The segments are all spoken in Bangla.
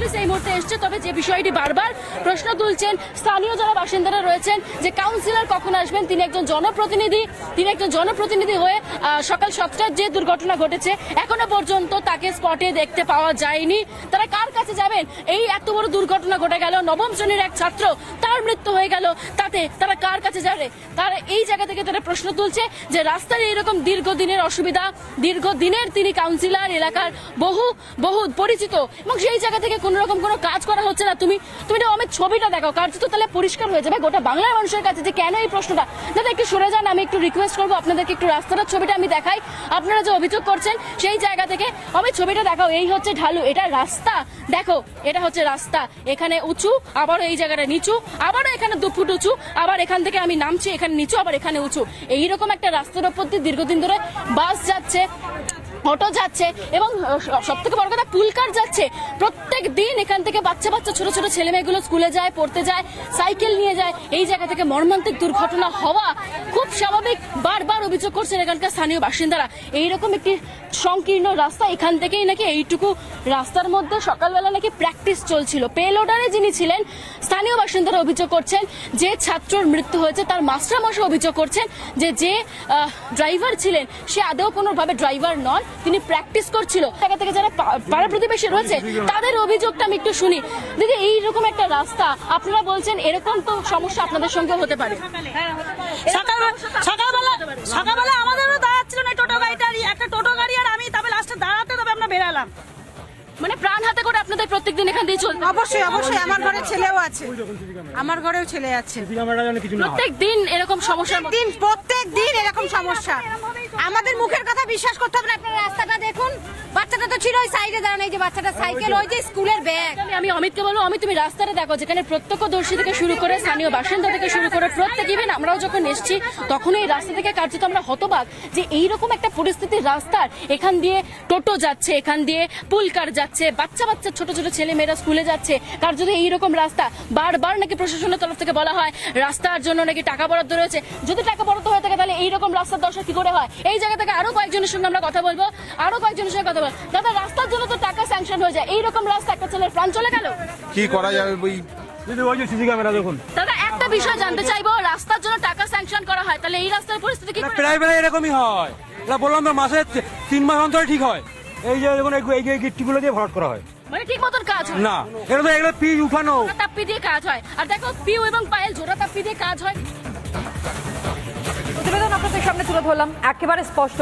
পুলিশ এই মুহূর্তে এসছে, তবে যে বিষয়টি বারবার প্রশ্ন তুলছেন স্থানীয় যারা বাসিন্দারা রয়েছেন যে কাউন্সিলর কখন আসবেন, তিনি একজন জনপ্রতিনিধি হয়ে সকাল 7টার যে দুর্ঘটনা ঘটেছে এখনো পর্যন্ত তাকে স্পটে দেখতে পাওয়া যায়নি। তারা কার কাছে যাবেন? এই এত বড় দুর্ঘটনা ঘটে গেল, নবম শ্রেণীর এক ছাত্র তার মৃত্যু হয়ে গেল, তাতে তারা কার কাছে যাবে? তারা এই জায়গা থেকে তারা প্রশ্ন তুলছে যে রাস্তার এইরকম দীর্ঘদিনের অসুবিধা, দীর্ঘদিনের তিনি কাউন্সিলর, এলাকার বহু পরিচিত, এবং সেই জায়গা থেকে কোন রকম কোনো কাজ করা হচ্ছে না। তুমি অমিত ছবিটা দেখাও, কার্যত তাহলে পরিষ্কার হয়ে যাবে গোটা বাংলার মানুষের কাছে যে কেন এই প্রশ্নটা। দাদা একটু সরে যান, আমি একটু রিকোয়েস্ট করবো আপনাদেরকে, একটু রাস্তাটার ছবিটা আমি দেখাই, আপনারা যে অভিযোগ করছেন সেই জায়গা থেকে অমিত ছবিটা দেখাও। এই হচ্ছে ঢালু, এটা রাস্তা, দেখো এটা হচ্ছে রাস্তা, এখানে উঁচু, আবারও এই জায়গাটা নিচু, আবারও এখানে 2 ফুট উঁচু, আবার এখান থেকে আমি নামছি, এখানে নিচু, আবার এখানে উঁচু। এইরকম একটা রাস্তার উপর দিয়ে দীর্ঘদিন ধরে বাস যাচ্ছে, অটো যাচ্ছে, এবং সব থেকে বড় কথা পুলকার যাচ্ছে। প্রত্যেক দিন এখান থেকে বাচ্চা ছোট ছোট ছেলে মেয়েগুলো স্কুলে যায়, পড়তে যায়, সাইকেল নিয়ে যায়। এই জায়গা থেকে মর্মান্তিক দুর্ঘটনা হওয়া খুব স্বাভাবিক, বারবার অভিযোগ করছেন এখানকার স্থানীয় বাসিন্দারা। এইরকম একটি সংকীর্ণ রাস্তা, এখান থেকেই নাকি এইটুকু রাস্তার মধ্যে সকালবেলা নাকি প্র্যাকটিস চলছিল। পেলোডারে যিনি ছিলেন, স্থানীয় বাসিন্দারা অভিযোগ করছেন যে ছাত্রর মৃত্যু হয়েছে, তার মাস্টারমশাই অভিযোগ করছেন যে ড্রাইভার ছিলেন সে আদৌ কোনোভাবে ড্রাইভার নন, তিনি প্র্যাকটিস করছিল। জায়গা থেকে যারা পাড়া প্রতিবেশী রয়েছে তাদের অভিযোগটা আমি একটু শুনি। দিদি এইরকম একটা রাস্তা, আপনারা বলছেন এরকম তো সমস্যা আপনাদের সঙ্গে হতে পারে। সকালবেলা আমাদেরও দাঁড়াচ্ছিল না টোটো গাড়িটারই, একটা টোটো গাড়ি আর আমি, তবে লাস্টে দাঁড়াতে তবে আমরা বেরালাম। মানে প্রাণ হাতে করে আপনাদের প্রত্যেকদিন এখান দিয়ে চলছে? অবশ্যই আমার ঘরে ছেলেও আছে, আমার ঘরেও ছেলে আছে। প্রত্যেক দিন এরকম সমস্যা, প্রত্যেক দিন এরকম সমস্যা। আমাদের মুখের কথা বিশ্বাস করতে হবে না। আপনারা রাস্তাটা দেখুন, বাচ্চাটা তো ছিল ওই সাইডে দাঁড়ানো, এই যে বাচ্চাটা সাইকেল, ওই যে স্কুলের ব্যাগ। আমি অমিতকে বলবো, অমিত তুমি রাস্তাটা দেখো, যেখানে প্রত্যক্ষদর্শী থেকে শুরু করে স্থানীয় বাসিন্দা থেকে শুরু করে প্রত্যেক, ইভেন আমরাও যখন এসেছি তখন এই রাস্তা থেকে কার্যত আমরা হতবাক যে এইরকম একটা পরিস্থিতির রাস্তার, এখান দিয়ে টোটো যাচ্ছে, এখান দিয়ে পুলকার যাচ্ছে, বাচ্চা ছোট ছোট ছেলে মেয়েরা স্কুলে যাচ্ছে, কার্যত এইরকম রাস্তা। বারবার নাকি প্রশাসনের তরফ থেকে বলা হয় রাস্তার জন্য নাকি টাকা বরাদ্দ রয়েছে। যদি টাকা বরাদ্দ হয়ে থাকে তাহলে এইরকম রাস্তার দশা কি করে হয়? এই জায়গা থেকে আরো কয়েকজনের সঙ্গে আমরা কথা বলবো, দাদা রাস্তার জন্য তো টাকা স্যাংশন হয়ে যায়, এইরকম রাস্তা একটা ছেলের প্রাণ চলে গেল, কি করা যাবে? দাদা একটা বিষয় জানতে চাইবো, রাস্তার জন্য টাকা স্যাংশন করা হয়, তাহলে এই রাস্তার পরিস্থিতি কি? প্রায় এরকমই হয়, বললাম তো মাসে 3 মাস অন্তরে ঠিক হয়। এই যে যখন এই গিট্টিগুলো দিয়ে ভরাট করা হয়, মানে ঠিক মতন কাজ হয় না, এটা তো এগুলো পিচ উঠানো, তাপ্পি দিয়ে কাজ হয়। আর দেখো পিউ এবং পায়েল জোড়া তাপ্পি দিয়ে কাজ হয়। প্রতিবেদন আপনাদের সামনে তুলে ধরলাম, একেবারে স্পষ্ট।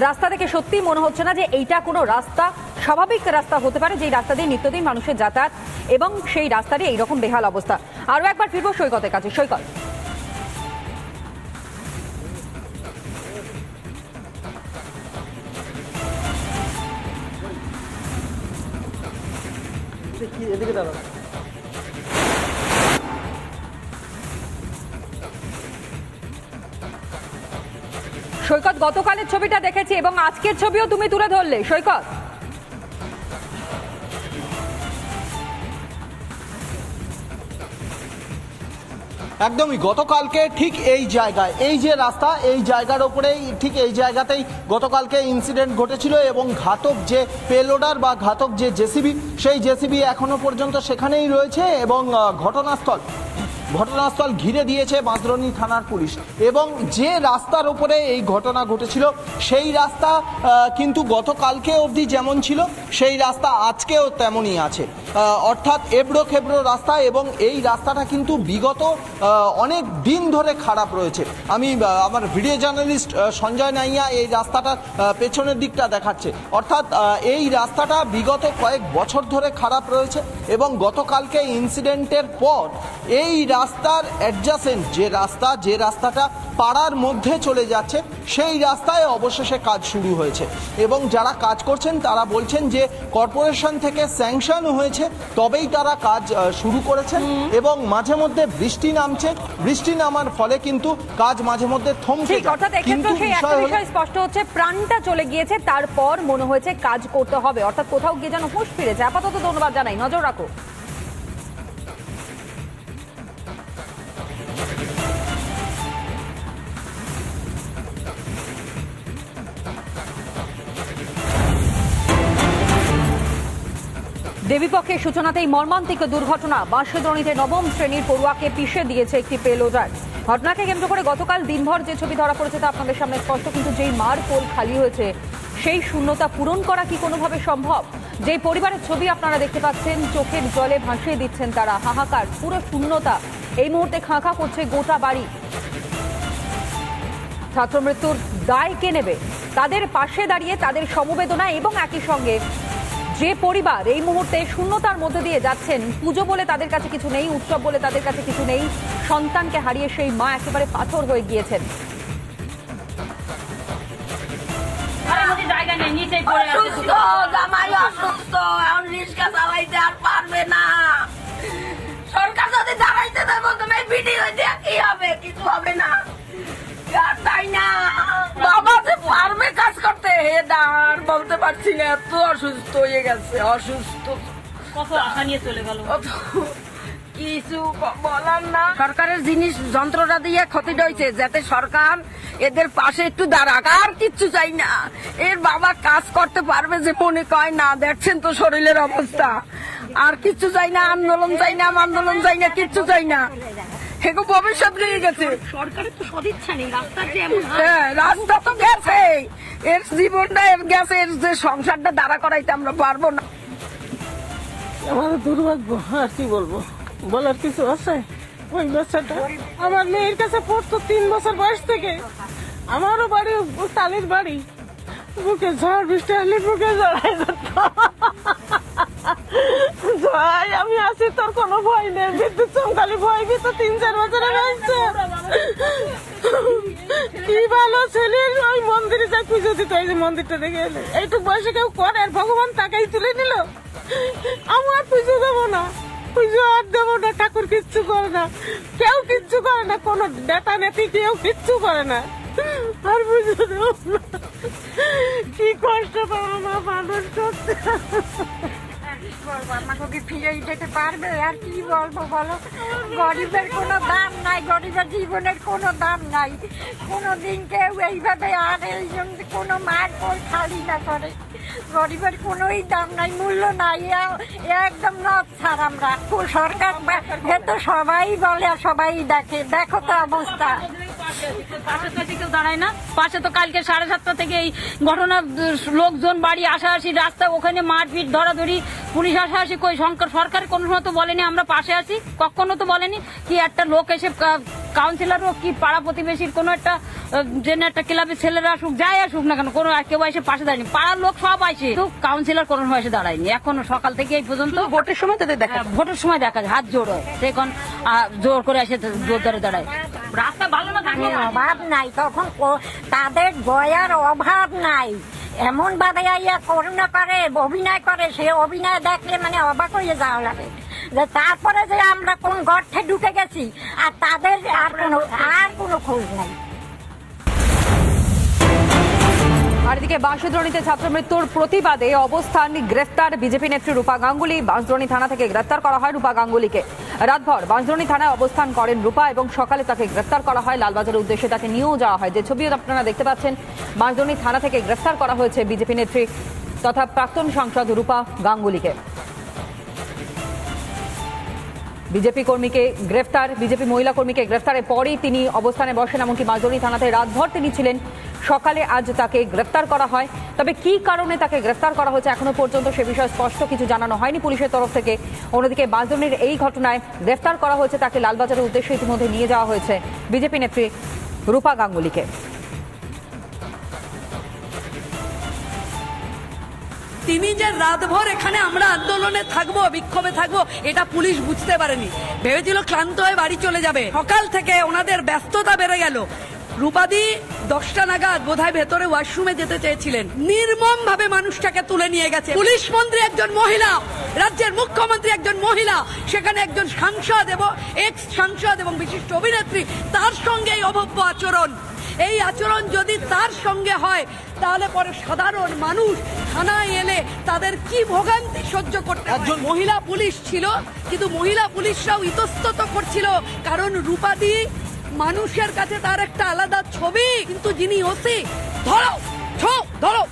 রাস্তা দেখে সত্যি মনে হচ্ছে না যে এইটা কোনো রাস্তা, স্বাভাবিক রাস্তা হতে পারে যেই রাস্তা দিয়ে নিত্যদিন মানুষের যাতায়াত, এবং সেই রাস্তা দিয়ে এইরকম বেহাল অবস্থা। আরো একবার ফিরবো সৈকতের কাছে। সৈকত, সৈকত গতকালের ছবিটা দেখেছি এবং আজকের ছবিও তুমি তুলে ধরলে। সৈকত, একদমই গতকালকে ঠিক এই জায়গায়, এই যে রাস্তা, এই জায়গার ওপরেই, ঠিক এই জায়গাতেই গতকালকে ইনসিডেন্ট ঘটেছিল, এবং ঘাতক যে পেলোডার বা ঘাতক যে জেসিবি, সেই জেসিবি এখনো পর্যন্ত সেখানেই রয়েছে, এবং ঘটনাস্থল ঘিরে দিয়েছে বাঁশদ্রোণী থানার পুলিশ। এবং যে রাস্তার উপরে এই ঘটনা ঘটেছিল সেই রাস্তা কিন্তু গতকালকে অবধি যেমন ছিল সেই রাস্তা আজকেও তেমনই আছে, অর্থাৎ এবড়ো খেবড়ো রাস্তা, এবং এই রাস্তাটা কিন্তু বিগত অনেক দিন ধরে খারাপ রয়েছে। আমি আমার ভিডিও জার্নালিস্ট সঞ্জয় নাইয়া এই রাস্তাটার পেছনের দিকটা দেখাচ্ছে, অর্থাৎ এই রাস্তাটা বিগত কয়েক বছর ধরে খারাপ রয়েছে, এবং গতকালকে ইনসিডেন্টের পর এই রাস্তার অ্যাডজাসেন্ট যে রাস্তাটা পাড়ার মধ্যে চলে যাচ্ছে সেই রাস্তায় অবশেষে কাজ শুরু হয়েছে, এবং যারা কাজ করছেন তারা বলছেন যে কর্পোরেশন থেকে স্যাংশন হয়েছে তবেই তারা কাজ শুরু করেছেন, এবং মাঝে মধ্যে বৃষ্টি নামছে, বৃষ্টি নামার ফলে কিন্তু কাজ মাঝে মধ্যে থমকে যায়। কিন্তু বিষয় স্পষ্ট হচ্ছে, প্রাণটা চলে গিয়েছে, তারপর মনে হয়েছে কাজ করতে হবে, অর্থাৎ কোথাও গিয়ে যেন হুঁশ ফিরেছে। আপাতত ধন্যবাদ জানাই, নজর রাখো। দেবীপক্ষের সূচনাতেই মর্মান্তিক দুর্ঘটনা। বাঁশদ্রোণীতে নবম শ্রেণীর পড়ুয়াকে পিষে দিয়েছে একটি পেলোডার। ঘটনাকে কেন্দ্র করে গতকাল দিনভর যে ছবি ধরা পড়েছে তা আপনাদের সামনে স্পষ্ট, কিন্তু যেই মার কোল খালি হয়েছে সেই শূন্যতা পূরণ করা কি কোনোভাবে সম্ভব? যে পরিবারের ছবি আপনারা দেখতে পাচ্ছেন, চোখের জলে ভাসিয়ে দিচ্ছেন তারা, হাহাকার, পুরো শূন্যতা। এই মুহূর্তে খাঁ করছে গোটা বাড়ি। ছাত্র মৃত্যুর দায় কে নেবে? তাদের পাশে দাঁড়িয়ে তাদের সমবেদনা এবং একই সঙ্গে যে পরিবার এই মুহূর্তে শূন্যতার মধ্যে দিয়ে যাচ্ছেন, পুজো বলে তাদের কাছে কিছু নেই, উৎসব বলে তাদের কাছে কিছু নেই, সন্তানকে হারিয়ে সেই মা একেবারে পাথর হয়ে গিয়েছেন। সরকার যদি দাঁড়াইতে দেবো তুমি ভিডিও কি হবে? কিছু হবে না, তাই না? বাবা যে পারবে কাজ করতে, আর বলতে পারছি না, এত অসুস্থ হয়ে গেছে, অসুস্থ। কত আশা নিয়ে চলে গেল, কিছু বলার না। সরকারের জিনিস যন্ত্রটা দিয়ে ক্ষতি হয়েছে, যাতে সরকার এদের পাশে একটু দাঁড়াক, আর কিচ্ছু চাই না। এর বাবা কাজ করতে পারবে যে মনে কয় না, দেখছেন তো শরীরের অবস্থা, আর কিচ্ছু চাই না। আন্দোলন চাই না, আন্দোলন চাই না, কিচ্ছু চাই না। এগো ভবিষ্যৎ রয়ে গেছে, সরকারের তো সদিচ্ছা নেই, হ্যাঁ রাস্তা তো গেছে, এর জীবনটা এর গেছে, এর যে সংসারটা দাঁড়া করাইতে আমরা পারবো না। আমাদের দুর্ভাগ্য, আর কি বলবো, বলার কিছু আছে? ওই বাচ্চাটা আমার মেয়ের কাছে পড়তো 3 বছর বয়স থেকে। আমারও বাড়ি তালির বাড়ি, বুকে ঝড় বৃষ্টি আসলে বুকে জড়াই জয়, আমি আছি, তোর কোনো ভয় নেই। বিদ্যুৎ চমকালি ভয় ভি তো 3-4 বছরে রয়েছে। কি ভালো ছেলে, ওই মন্দিরে যা পুজো দিত, এই যে মন্দিরটা দেখে এলে এইটুকু বয়সে কেউ করে, আর ভগবান তাকেই তুলে নিল। আমার পুজো দেবো না, পুজো আর দেবো না, ঠাকুর কিচ্ছু করে না, কেউ কিচ্ছু করে না, কোনো নেতা নেতি কেউ কিচ্ছু করে না, আর পুজো দেবো না। কি কষ্ট পাবো মা মানুষ করতে, আমাকে ফিরে যেতে পারবে? আর কি বলবো বলো, গরিবের কোনো দাম নাই, গরিবের জীবনের কোনো দাম নাই। কোনোদিন কেউ এইভাবে আর এই কোনো মার কোল খালি না করে, গরিবের কোনোই দাম নাই, মূল্য নাই, একদম নদ ছাড় আমরা। সরকার তো সবাই বলে আর সবাই দেখে, দেখো তো অবস্থা। পাশে তো কেউ দাঁড়ায় না, পাশে তো কালকে 7:30 থেকে এই ঘটনা, লোকজন বাড়ি আসাআসি, রাস্তা ওখানে মারপিট, ধরাধরি, পুলিশ আসাআসি, কই সরকার কোনো সময় তো বলেনি আমরা পাশে আছি, কখনো তো বলেনি। কি একটা লোক এসে, কাউন্সিলর হোক কি পাড়া প্রতিবেশীর কোনো একটা, যে একটা ক্লাবের ছেলেরা আসুক, যাই আসুক না কেন, কোনো কেউ এসে পাশে দাঁড়ায়নি, পাড়ার লোক সব আসে, তো কাউন্সিলর কোনো সময় এসে দাঁড়ায়নি এখনো, সকাল থেকে এই পর্যন্ত। ভোটের সময় তাদের দেখা, ভোটের সময় দেখা যায় হাত জোর হয়, সেখন জোর করে এসে জোর ধরে দাঁড়ায়। রাস্তা ভালো না থাকলে অভাব নাই, তখন তাদের দয়ার অভাব নাই। এমন ভাবে করুণা করে, অভিনয় করে, সে অভিনয় দেখলে মানে অবাক হয়ে যাওয়া লাগে, যে তারপরে যে আমরা কোন গর্তে ঢুকে গেছি, আর তাদের আর কোনো খোঁজ নাই। আর এদিকে বাঁশদ্রোণীতে ছাত্র মৃত্যুর প্রতিবাদে অবস্থান, গ্রেফতার বিজেপি নেত্রী রূপা গাঙ্গুলি। বাঁশদ্রোণী থানা থেকে গ্রেফতার করা হয় রূপা গাঙ্গুলিকে। রাতভর বাঁশদ্রোণী থানায় অবস্থান করেন রূপা এবং সকালে তাকে গ্রেফতার করা হয়, লালবাজারের উদ্দেশ্যে তাকে নিয়েও যাওয়া হয়। যে ছবি আপনারা দেখতে পাচ্ছেন, বাঁশদ্রোণী থানা থেকে গ্রেফতার করা হয়েছে বিজেপি নেত্রী তথা প্রাক্তন সাংসদ রূপা গাঙ্গুলিকে। বিজেপি কর্মীকে গ্রেফতার, বিজেপি মহিলা কর্মীকে গ্রেফতারের পরেই তিনি অবস্থানে বসেন, এমনকি বাঁশদ্রোণী থানাতে রাতভর তিনি ছিলেন। সকালে আজ তাকে গ্রেফতার করা হয়, তবে কি কারণে তাকে গ্রেফতার করা হয়েছে এখনো পর্যন্ত সে বিষয়ে স্পষ্ট কিছু জানানো হয়নি পুলিশের তরফ থেকে। অন্যদিকে বাঁশদ্রোণীর এই ঘটনায় গ্রেফতার করা হয়েছে তাকে, লালবাজারের উদ্দেশ্যে ইতিমধ্যে নিয়ে যাওয়া হয়েছে বিজেপি নেত্রী রূপা গাঙ্গুলিকে। তিনি যে রাতভর এখানে আমরা আন্দোলনে থাকবো, বিক্ষোভে থাকবো, এটা পুলিশ বুঝতে পারেনি, ভেবেছিল ক্লান্ত হয়ে বাড়ি চলে যাবে। সকাল থেকে ওনাদের ব্যস্ততা বেড়ে গেল। রূপাদি 10টা নাগাদ বোধহয় ভেতরে ওয়াশরুমে যেতে চেয়েছিলেন, নির্মম ভাবে মানুষটাকে তুলে নিয়ে গেছে। পুলিশ মন্ত্রী একজন মহিলা, রাজ্যের মুখ্যমন্ত্রী একজন মহিলা, সেখানে একজন সাংসদ এবং এক্স সাংসদ এবং বিশিষ্ট অভিনেত্রী, তার সঙ্গে এই অভব্য আচরণ। এই আচরণ যদি তার সঙ্গে হয় তাহলে পরে সাধারণ মানুষ থানায় এলে তাদের কি ভোগান্তি সহ্য করতে। একজন মহিলা পুলিশ ছিল, কিন্তু মহিলা পুলিশরাও ইতস্তত করছিল, কারণ রূপাদি মানুষের কাছে তার একটা আলাদা ছবি। কিন্তু যিনি ওসি, ধরো ধরো,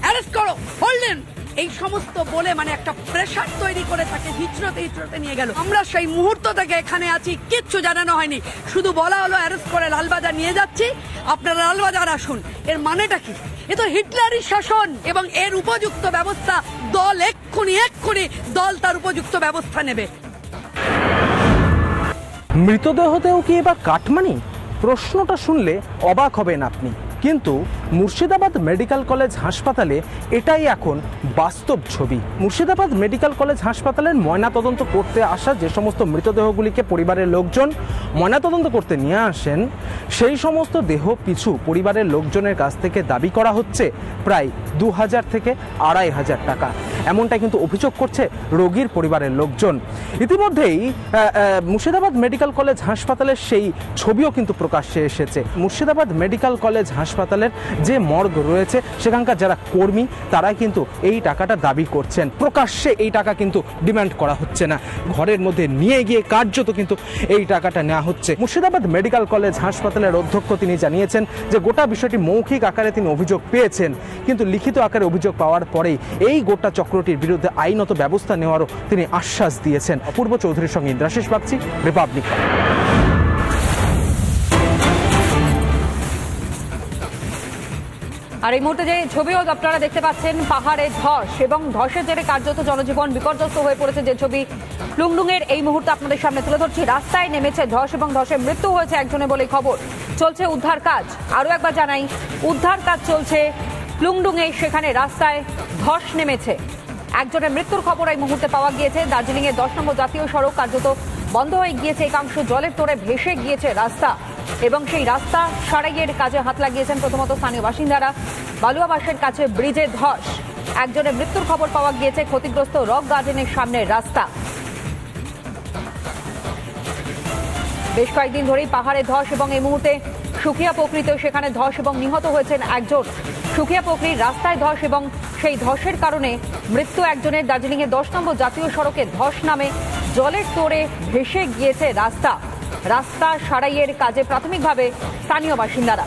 অ্যারেস্ট করো, হোল্ডেন, এই সমস্ত বলে মানে একটা প্রেশার তৈরি করে তাকে হিচড়তে নিয়ে গেল। আমরা সেই মুহূর্ত থেকে এখানে আছি, কিচ্ছু জানানো হয়নি, শুধু বলা হলো অ্যারেস্ট করে লালবাজার নিয়ে যাচ্ছি, আপনারা লালবাজার আসুন। এর মানেটা কি? এ তো হিটলারি শাসন, এবং এর উপযুক্ত ব্যবস্থা দল এক্ষুনি দল তার উপযুক্ত ব্যবস্থা নেবে। মৃতদেহতেও কি এবার কাটমানি? প্রশ্নটা শুনলে অবাক হবেন আপনি, কিন্তু মুর্শিদাবাদ মেডিকেল কলেজ হাসপাতালে এটাই এখন বাস্তব ছবি। মুর্শিদাবাদ মেডিকেল কলেজ হাসপাতালের ময়নাতদন্ত করতে আসা যে সমস্ত মৃতদেহগুলিকে পরিবারের লোকজন ময়নাতদন্ত করতে নিয়ে আসেন, সেই সমস্ত দেহ পিছু পরিবারের লোকজনের কাছ থেকে দাবি করা হচ্ছে প্রায় 2000 থেকে 2500 টাকা। এমনটাই কিন্তু অভিযোগ করছে রোগীর পরিবারের লোকজন। ইতিমধ্যেই মুর্শিদাবাদ মেডিকেল কলেজ হাসপাতালের সেই ছবিও কিন্তু প্রকাশ্যে এসেছে। মুর্শিদাবাদ মেডিকেল কলেজ হাসপাতালের যে মর্গ রয়েছে, সেখানকার যারা কর্মী তারাই কিন্তু এই টাকাটা দাবি করছেন। প্রকাশ্যে এই টাকা কিন্তু ডিমান্ড করা হচ্ছে না, ঘরের মধ্যে নিয়ে গিয়ে কার্যত কিন্তু এই টাকাটা নেওয়া হচ্ছে। মুর্শিদাবাদ মেডিকেল কলেজ হাসপাতালের অধ্যক্ষ তিনি জানিয়েছেন যে গোটা বিষয়টি মৌখিক আকারে তিনি অভিযোগ পেয়েছেন, কিন্তু লিখিত আকারে অভিযোগ পাওয়ার পরেই এই গোটা চক্রটির বিরুদ্ধে আইনত ব্যবস্থা নেওয়ারও তিনি আশ্বাস দিয়েছেন। অপূর্ব চৌধুরীর সঙ্গে ইন্দ্রাশিস বাগচি, রিপাবলিক। আর এই মুহূর্তে যে ছবিও আপনারা দেখতে পাচ্ছেন, পাহাড়ে ধস এবং ধসের জেরে কার্যত জনজীবন বিপর্যস্ত হয়ে পড়েছে, যে ছবি প্লুংডুং এর এই মুহূর্তে আপনাদের সামনে তুলে ধরছি। রাস্তায় নেমেছে ধস এবং ধসে মৃত্যু হয়েছে একজনের বলেই খবর। চলছে উদ্ধার কাজ। আরো একবার জানাই, উদ্ধার কাজ চলছে প্লুংডুং এ, সেখানে রাস্তায় ধস নেমেছে। একজনের মৃত্যুর খবর এই মুহূর্তে পাওয়া গিয়েছে। দার্জিলিং এর 10 নম্বর জাতীয় সড়ক কার্যত বন্ধ হয়ে গিয়েছে, একাংশ জলের তোড়ে ভেসে গিয়েছে রাস্তা, এবং সেই রাস্তা সারাইয়ের কাজে হাত লাগিয়েছেন প্রথমত স্থানীয় বাসিন্দারা। বালুয়াবাসের কাছে ব্রিজে ধস, একজনের মৃত্যুর খবর পাওয়া গিয়েছে। ক্ষতিগ্রস্ত রক গার্ডেনের সামনের রাস্তা। বেশ কয়েকদিন ধরেই পাহাড়ে ধস, এবং এই মুহূর্তে সুখিয়া পোখরিতেও সেখানে ধস এবং নিহত হয়েছেন একজন। সুখিয়া পোখরির রাস্তায় ধস এবং সেই ধসের কারণে মৃত্যু একজনের। দার্জিলিং এর 10 নম্বর জাতীয় সড়কে ধস নামে জলের তোড়ে ভেসে গিয়েছে রাস্তা সারাইয়ের কাজে প্রাথমিকভাবে স্থানীয় বাসিন্দারা।